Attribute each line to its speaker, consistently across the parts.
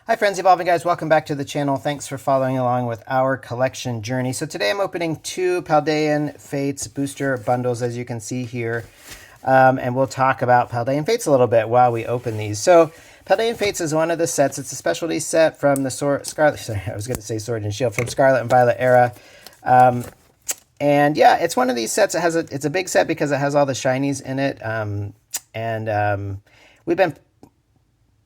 Speaker 1: Hi friends, Evolving Guys, welcome back to the channel. Thanks for following along with our collection journey. So today I'm opening two Paldean Fates booster bundles, as you can see here. And we'll talk about Paldean Fates a little bit while we open these. So Paldean Fates is one of the sets. It's a specialty set from the Sword and Shield, from Scarlet and Violet era. And yeah, it's one of these sets that it's a big set because it has all the shinies in it. We've been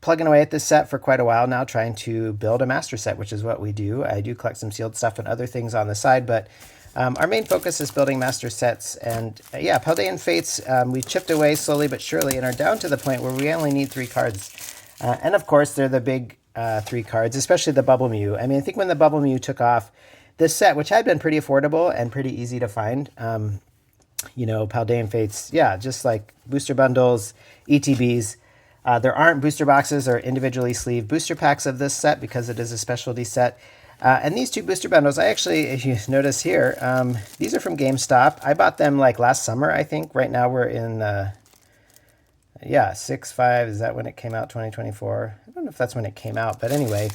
Speaker 1: plugging away at this set for quite a while now, trying to build a master set, which is what we do. I do collect some sealed stuff and other things on the side, but our main focus is building master sets. And yeah, Paldean Fates, we chipped away slowly but surely and are down to the point where we only need 3 cards. And of course, they're the big 3 cards, especially the Bubble Mew. I mean, I think when the Bubble Mew took off, this set, which had been pretty affordable and pretty easy to find, you know, Paldean Fates, yeah, just like booster bundles, ETBs. There aren't booster boxes or individually sleeved booster packs of this set because it is a specialty set. And these 2 booster bundles, I actually, if you notice here, these are from GameStop. I bought them like last summer, I think. Right now we're in, yeah, 6/5. Is that when it came out, 2024? I don't know if that's when it came out, but anyway,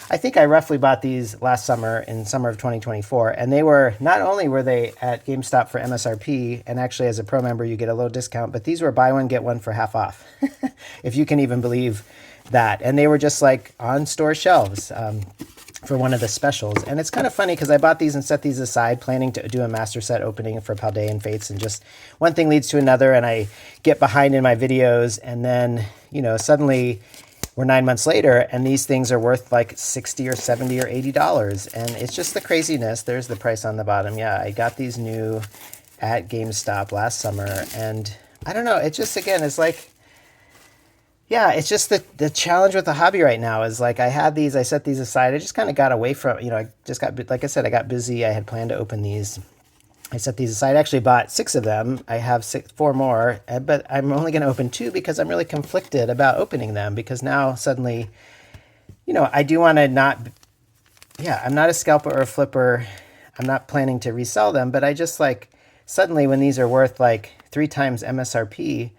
Speaker 1: I think I roughly bought these last summer, in summer of 2024. And they were, not only were they at GameStop for MSRP, and actually as a pro member you get a little discount, but these were buy one, get one for half off. If you can even believe that. And they were just like on store shelves for one of the specials. And it's kind of funny because I bought these and set these aside, planning to do a master set opening for Paldean Fates, and just one thing leads to another, and I get behind in my videos, and then, you know, suddenly we're 9 months later and these things are worth like $60 or $70 or $80. And it's just the craziness. There's the price on the bottom. Yeah, I got these new at GameStop last summer, and I don't know, it just, again, it's like, yeah, it's just the challenge with the hobby right now is like, I had these, I set these aside. I just kind of got away from, you know, I just got, like I said, I got busy. I had planned to open these. I set these aside. I actually bought 6 of them. I have 4 more, but I'm only going to open 2 because I'm really conflicted about opening them, because now suddenly, you know, I do want to not, yeah, I'm not a scalper or a flipper. I'm not planning to resell them, but I just like, suddenly when these are worth like 3 times MSRP,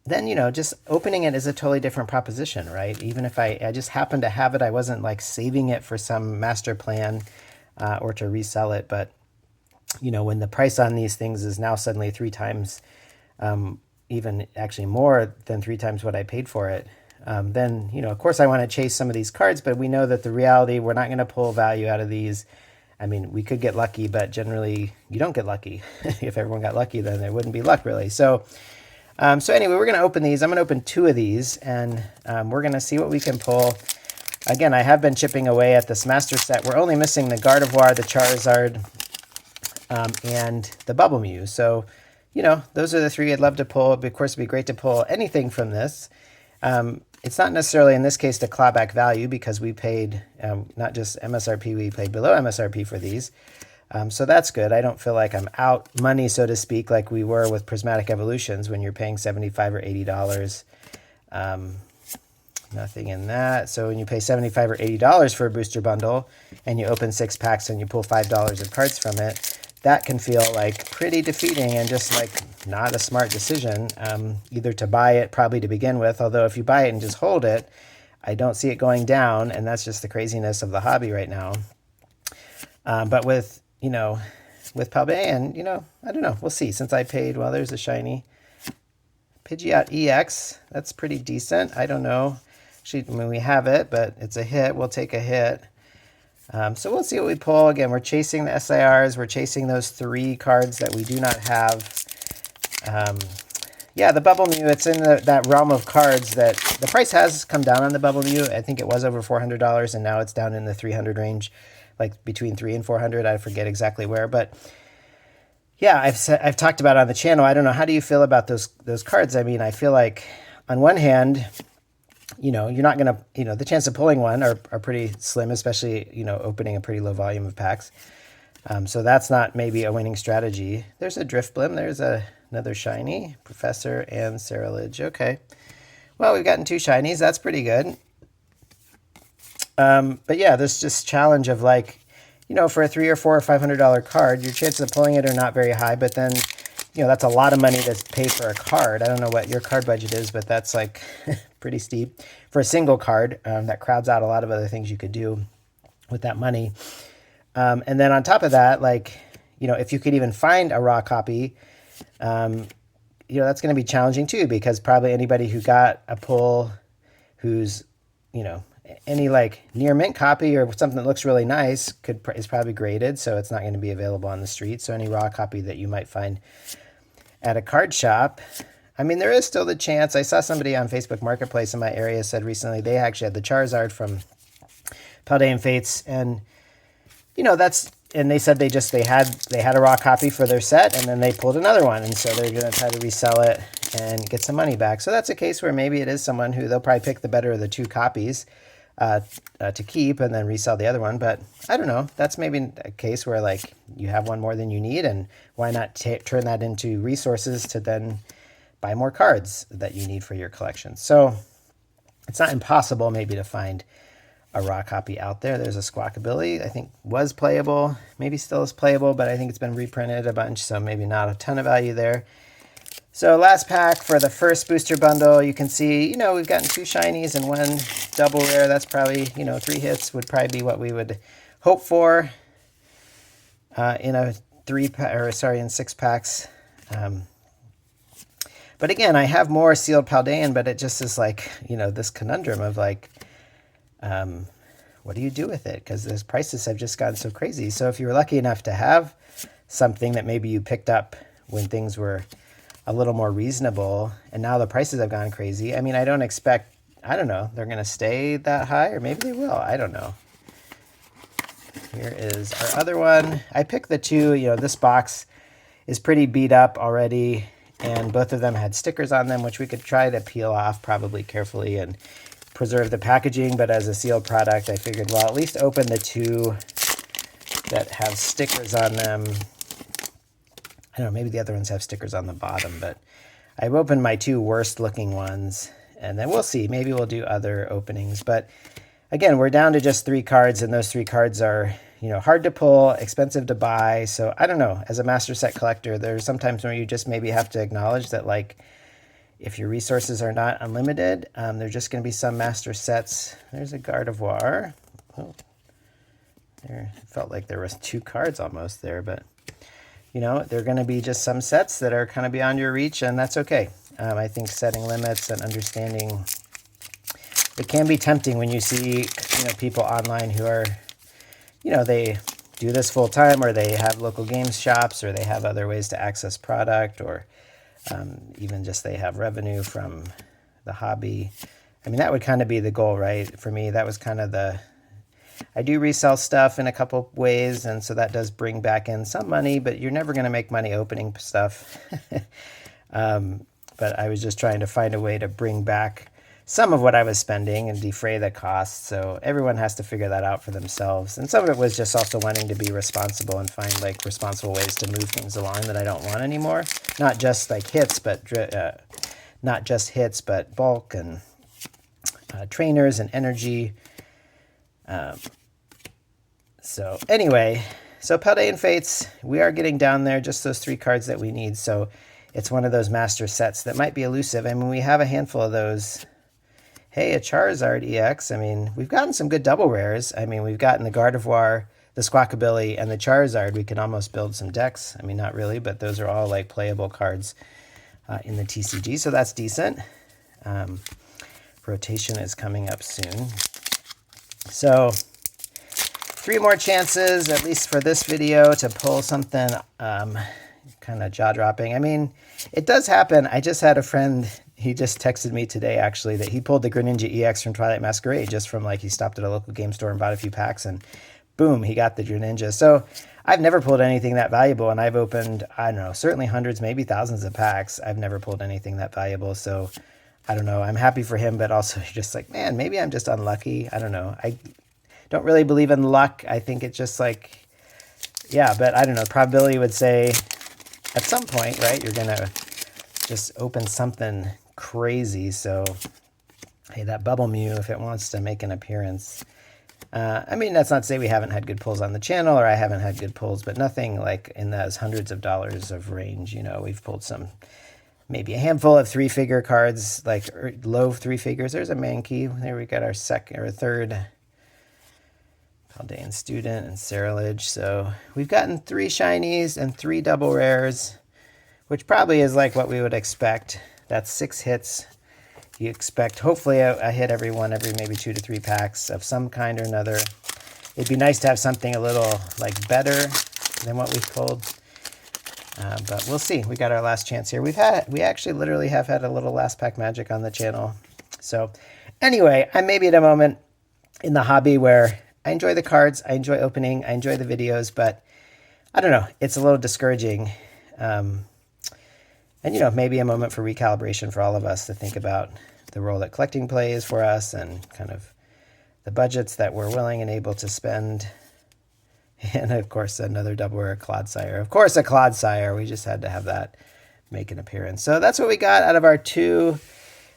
Speaker 1: then, you know, just opening it is a totally different proposition, right? Even if I just happened to have it, I wasn't like saving it for some master plan or to resell it, but you know, when the price on these things is now suddenly 3 times, even actually more than 3 times what I paid for it, then, you know, of course I want to chase some of these cards, but we know that the reality, we're not going to pull value out of these. I mean, we could get lucky, but generally you don't get lucky. If everyone got lucky, then there wouldn't be luck really. So, so anyway, we're going to open these. I'm going to open 2 of these, and we're going to see what we can pull. Again, I have been chipping away at this master set. We're only missing the Gardevoir, the Charizard, and the Bubble Mew. So, you know, those are the 3 I'd love to pull. Of course, it'd be great to pull anything from this. It's not necessarily, in this case, the clawback value, because we paid not just MSRP, we paid below MSRP for these. So that's good. I don't feel like I'm out money, so to speak, like we were with Prismatic Evolutions when you're paying $75 or $80. Nothing in that. So when you pay $75 or $80 for a booster bundle and you open 6 packs and you pull $5 of cards from it, that can feel like pretty defeating and just like not a smart decision, either to buy it probably to begin with. Although if you buy it and just hold it, I don't see it going down, and that's just the craziness of the hobby right now. But with, you know, with Paldean, you know, I don't know, we'll see. Since I paid, well, there's a shiny Pidgeot EX. That's pretty decent. I don't know. Actually, I mean, we have it, but it's a hit. We'll take a hit. So we'll see what we pull. Again, we're chasing the SIRs. We're chasing those 3 cards that we do not have. Yeah, the Bubble Mew, it's in that realm of cards that the price has come down on the Bubble Mew. I think it was over $400, and now it's down in the 300 range, like between 300 and 400. I forget exactly where, but yeah, I've talked about it on the channel. I don't know. How do you feel about those cards? I mean, I feel like on one hand, you know, you're not going to, you know, the chance of pulling one are pretty slim, especially, you know, opening a pretty low volume of packs. So that's not maybe a winning strategy. There's a Driftblim. There's another shiny, Professor and Ceruledge. Okay. Well, we've gotten 2 shinies. That's pretty good. But yeah, this just challenge of like, you know, for a $300 or $400 or $500 card, your chances of pulling it are not very high, but then you know, that's a lot of money to pay for a card. I don't know what your card budget is, but that's like pretty steep for a single card. That crowds out a lot of other things you could do with that money. And then on top of that, like, you know, if you could even find a raw copy, you know, that's going to be challenging too, because probably anybody who got a pull who's, you know, any like near mint copy or something that looks really nice is probably graded, so it's not going to be available on the street. So any raw copy that you might find at a card shop, I mean, there is still the chance. I saw somebody on Facebook Marketplace in my area said recently they actually had the Charizard from Paldean Fates, and you know, and they said they had a raw copy for their set, and then they pulled another one, and so they're going to try to resell it and get some money back. So that's a case where maybe it is someone who they'll probably pick the better of the two copies to keep and then resell the other one. But I don't know. That's maybe a case where like you have one more than you need, and why not turn that into resources to then buy more cards that you need for your collection. So it's not impossible maybe to find a raw copy out there. There's a Squawkabilly, I think was playable, maybe still is playable, but I think it's been reprinted a bunch, so maybe not a ton of value there. So last pack for the first booster bundle, you can see, you know, we've gotten 2 shinies and 1 double rare. That's probably, you know, 3 hits would probably be what we would hope for in a in 6 packs. But again, I have more sealed Paldean, but it just is like, you know, this conundrum of like, what do you do with it? Because those prices have just gotten so crazy. So if you were lucky enough to have something that maybe you picked up when things were a little more reasonable, and now the prices have gone crazy. I mean, I don't know, they're going to stay that high, or maybe they will. I don't know. Here is our other one. I picked the 2, you know, this box is pretty beat up already, and both of them had stickers on them, which we could try to peel off probably carefully and preserve the packaging. But as a sealed product, I figured, well, at least open the 2 that have stickers on them. I don't know, maybe the other ones have stickers on the bottom, but I've opened my 2 worst looking ones, and then we'll see. Maybe we'll do other openings. But again, we're down to just 3 cards, and those 3 cards are, you know, hard to pull, expensive to buy. So I don't know, as a master set collector, there's sometimes where you just maybe have to acknowledge that, like, if your resources are not unlimited, there's just going to be some master sets. There's a Gardevoir. Oh, there, it felt like there was 2 cards almost there, but you know, there are going to be just some sets that are kind of beyond your reach, and that's okay. I think setting limits and understanding, it can be tempting when you see, you know, people online who are, you know, they do this full time, or they have local games shops, or they have other ways to access product, or even just they have revenue from the hobby. I mean, that would kind of be the goal, right? For me, that was kind of I do resell stuff in a couple ways, and so that does bring back in some money, but you're never going to make money opening stuff. But I was just trying to find a way to bring back some of what I was spending and defray the costs. So everyone has to figure that out for themselves. And some of it was just also wanting to be responsible and find like responsible ways to move things along that I don't want anymore. Not just like hits, but bulk and trainers and energy. So anyway, so Paldean Fates, we are getting down there, just those 3 cards that we need. So it's one of those master sets that might be elusive. I mean, we have a handful of those. Hey, a Charizard EX. I mean, we've gotten some good double rares. I mean, we've gotten the Gardevoir, the Squawkabilly, and the Charizard. We can almost build some decks. I mean, not really, but those are all like playable cards in the TCG, so that's decent. Rotation is coming up soon. So 3 more chances, at least for this video, to pull something kind of jaw-dropping. I mean, it does happen. I just had a friend, he just texted me today, actually, that he pulled the Greninja EX from Twilight Masquerade, just from, like, he stopped at a local game store and bought a few packs, and boom, he got the Greninja. So I've never pulled anything that valuable, and I've opened, I don't know, certainly hundreds, maybe thousands of packs. I've never pulled anything that valuable, so I don't know. I'm happy for him, but also just like, man, maybe I'm just unlucky. I don't know. I don't really believe in luck. I think it's just like, yeah, but I don't know. Probability would say at some point, right, you're going to just open something crazy. So, hey, that Bubble Mew, if it wants to make an appearance, I mean, that's not to say we haven't had good pulls on the channel, or I haven't had good pulls, but nothing like in those hundreds of dollars of range. You know, we've pulled some, maybe a handful of 3-figure cards, like low 3 figures. There's a Mankey. There we got our second or third Paldean Student and Cerilage. So we've gotten 3 shinies and 3 double rares, which probably is like what we would expect. That's 6 hits. You expect hopefully a hit every maybe 2 to 3 packs of some kind or another. It'd be nice to have something a little like better than what we've pulled. But we'll see. We got our last chance here. We actually literally have had a little last pack magic on the channel. So anyway, I may be at a moment in the hobby where I enjoy the cards, I enjoy opening, I enjoy the videos, but I don't know, it's a little discouraging. And, you know, maybe a moment for recalibration for all of us to think about the role that collecting plays for us and kind of the budgets that we're willing and able to spend. And, of course, another double rare Clodsire. Of course, a Clodsire. We just had to have that make an appearance. So that's what we got out of our 2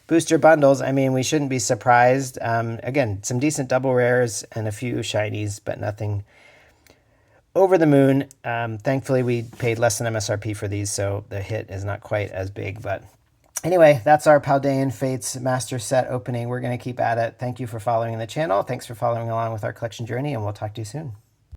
Speaker 1: booster bundles. I mean, we shouldn't be surprised. Again, some decent double rares and a few shinies, but nothing over the moon. Thankfully, we paid less than MSRP for these, so the hit is not quite as big. But anyway, that's our Paldean Fates Master Set opening. We're going to keep at it. Thank you for following the channel. Thanks for following along with our collection journey, and we'll talk to you soon.